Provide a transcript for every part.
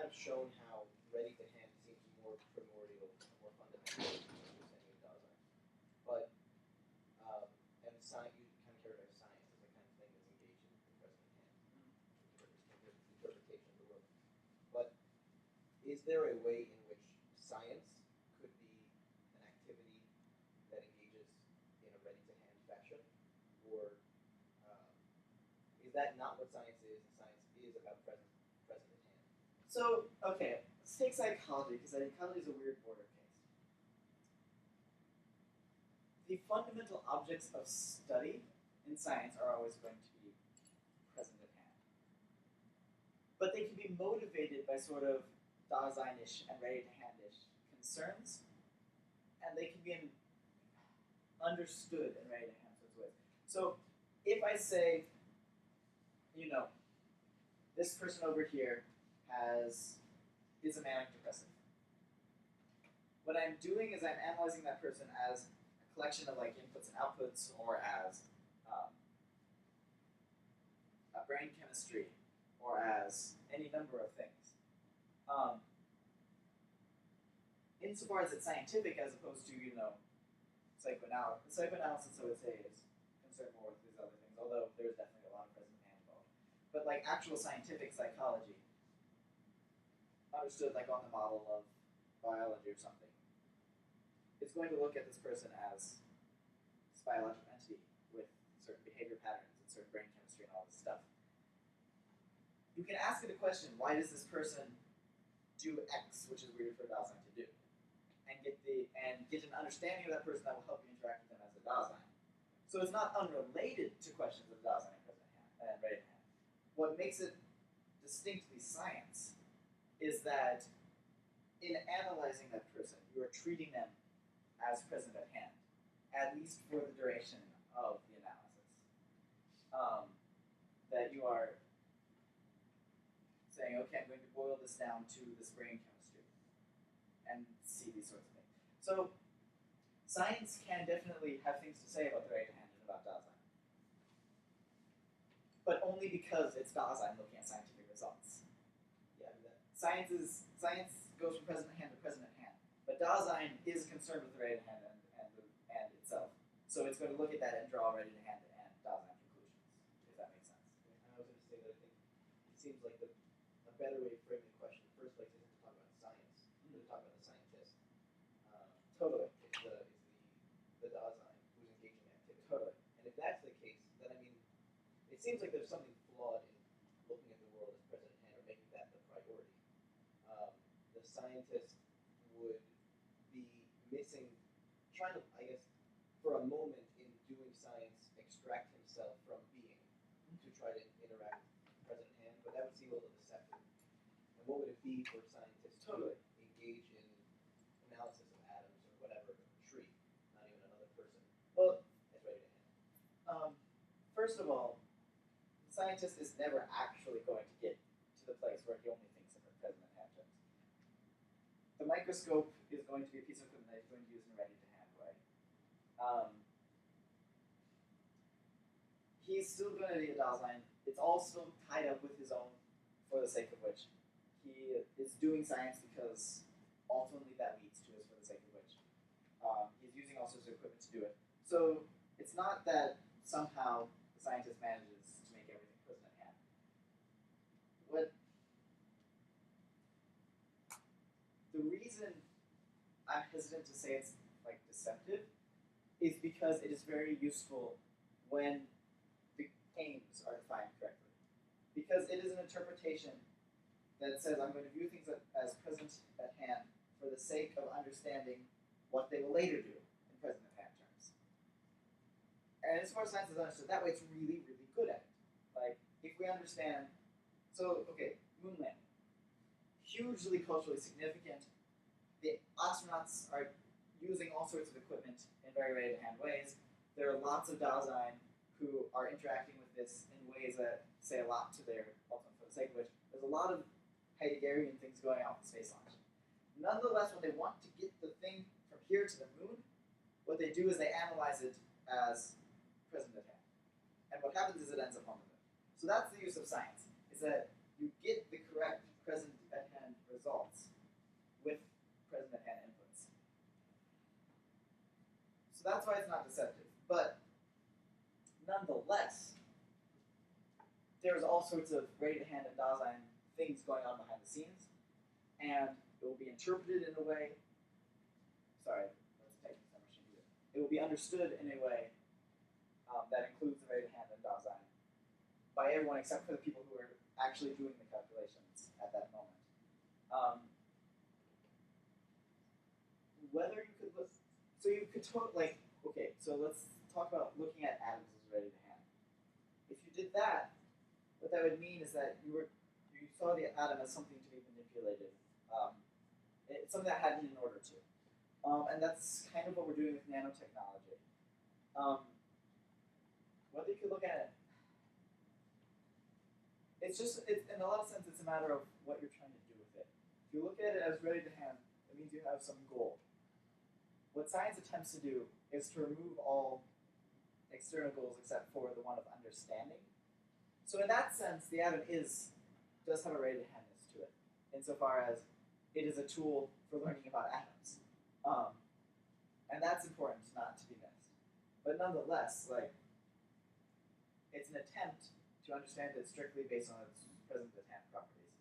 of shown how ready to hand seems more primordial, more fundamental to understanding of Dasein. But and science, you kind of characterize science as the kind of thing that's engaged in present hand, interpretation of the world. But is there a way in which science could be an activity that engages in a ready-to-hand fashion, or is that not what science is? And science is about present at hand. So, okay, let's take psychology, because psychology is a weird border case. The fundamental objects of study in science are always going to be present at hand. But they can be motivated by sort of Dasein-ish and ready-to-hand-ish concerns, and they can be understood in ready-to-hand sorts of ways. So, if I say, you know, this person over here is a manic depressive. What I'm doing is I'm analyzing that person as a collection of like inputs and outputs, or as a brain chemistry, or as any number of things. Insofar as it's scientific as opposed to, psychoanalysis. Psychoanalysis, I would say, is concerned more with these other things, although there's definitely a lot of present hand involved. But like actual scientific psychology, understood like on the model of biology or something, it's going to look at this person as this biological entity with certain behavior patterns and certain brain chemistry and all this stuff. You can ask it a question, why does this person do X, which is weird for Dasein to do? And get an understanding of that person that will help you interact with them as a Dasein. So it's not unrelated to questions of Dasein and present hand and ready hand. What makes it distinctly science is that in analyzing that person, you are treating them as present at hand, at least for the duration of the analysis. That you are saying, okay, I'm going to boil this down to this brain chemistry and see these sorts of things. So science can definitely have things to say about the right hand and about Dasein. But only because it's Dasein looking at scientific results. Yeah, Science goes from present at hand to present at hand. But Dasein is concerned with the right hand and itself. So it's going to look at that and draw ready to hand and Dasein conclusions, if that makes sense. And I was going to say that I think it seems like a better way of framing the question in the first place isn't to talk about science, but to talk about the scientist. Totally. It's the Dasein who's engaging in activity. Totally. And if that's the case, then I mean, it seems like there's something flawed in looking at the world as present at hand or making that the priority. The scientist would be missing, trying to, I guess, for a moment in doing science, extract himself from being to try to interact present at hand, but that would seem a little deceptive. And what would it be for scientists to engage in analysis of atoms or whatever, a tree, not even another person, Well, as ready to hand? First of all, the scientist is never actually going to get to the place where he only thinks in present at hand terms. The microscope is going to be a piece of equipment that he's going to use in a ready-to-hand way. He's still going to be a Dasein. It's all still tied up with his own, for the sake of which he is doing science because ultimately that leads to us, for the sake of which he's using all sorts of equipment to do it. So it's not that somehow the scientist manages to make everything present at hand. The reason I'm hesitant to say it's like deceptive is because it is very useful when the aims are defined correctly. Because it is an interpretation that says I'm going to view things as present at hand for the sake of understanding what they will later do in present at hand terms. And as far as science is understood that way, it's really, really good at it. Like, if we understand, so, okay, moon landing. Hugely culturally significant. The astronauts are using all sorts of equipment in very ready-to-hand ways. There are lots of Dasein who are interacting with this in ways that say a lot to their ultimate, for the sake of which there's a lot of Heideggerian things going on with space launch. Nonetheless, when they want to get the thing from here to the moon, what they do is they analyze it as present at hand. And what happens is it ends up on the moon. So that's the use of science, is that you get the correct present at hand that's why it's not deceptive. But nonetheless, there's all sorts of ready-to-hand and Dasein things going on behind the scenes, and it will be interpreted in a way. Sorry, let's take this machine here. It will be understood in a way that includes the ready-to-hand and Dasein by everyone except for the people who are actually doing the calculations at that moment. Whether you could look, so you could like, okay, so let's talk about looking at atoms as ready-to-hand. If you did that, what that would mean is that you saw the atom as something to be manipulated. It's something that had an order to. And that's kind of what we're doing with nanotechnology. Whether you could look at it, it's in a lot of sense, it's a matter of what you're trying to do with it. If you look at it as ready-to-hand, it means you have some goal. What science attempts to do is to remove all external goals except for the one of understanding. So in that sense, the atom does have a ready-to-handness to it, insofar as it is a tool for learning about atoms. And that's important not to be missed. But nonetheless, like, it's an attempt to understand it strictly based on its present-at-hand properties,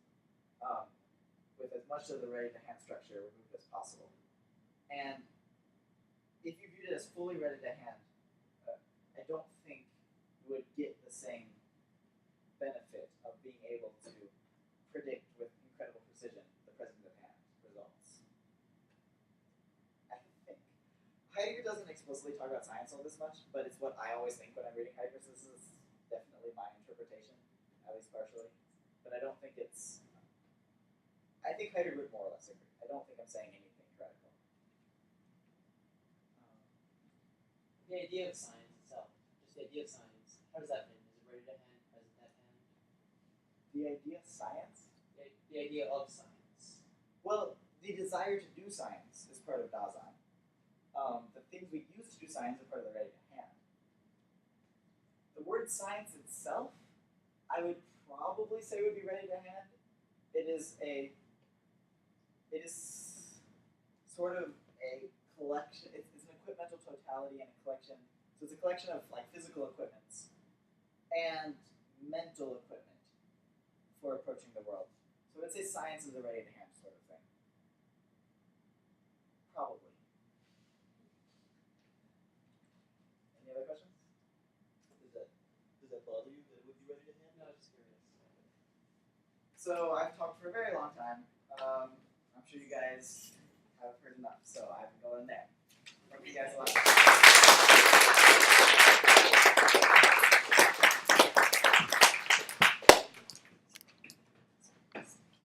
with as much of the ready-to-hand structure removed as possible. And if you viewed it as fully ready-to-hand, I don't think you would get the same benefit of being able to predict with incredible precision the present-at-hand results. I think. Heidegger doesn't explicitly talk about science all this much, but it's what I always think when I'm reading Heidegger, so this is definitely my interpretation, at least partially. But I don't think it's... I think Heidegger would more or less agree. I don't think I'm saying anything radical. The idea of science itself, just the idea of science, how does that fit? Is it ready-to-hand, present-at-hand? The idea of science? The idea of science. Well, the desire to do science is part of Dasein. The things we use to do science are part of the ready-to-hand. The word science itself, I would probably say would be ready-to-hand. It is sort of a collection. It's an equipmental totality and a collection. So it's a collection of like physical equipments and mental equipment for approaching the world. So I'd say science is a ready-to-hand sort of thing. Probably. Any other questions? Does that bother you that it would be ready to hand? No, just curious. So I've talked for a very long time. I'm sure you guys have heard enough, so I have to go in there. Thank you guys a lot.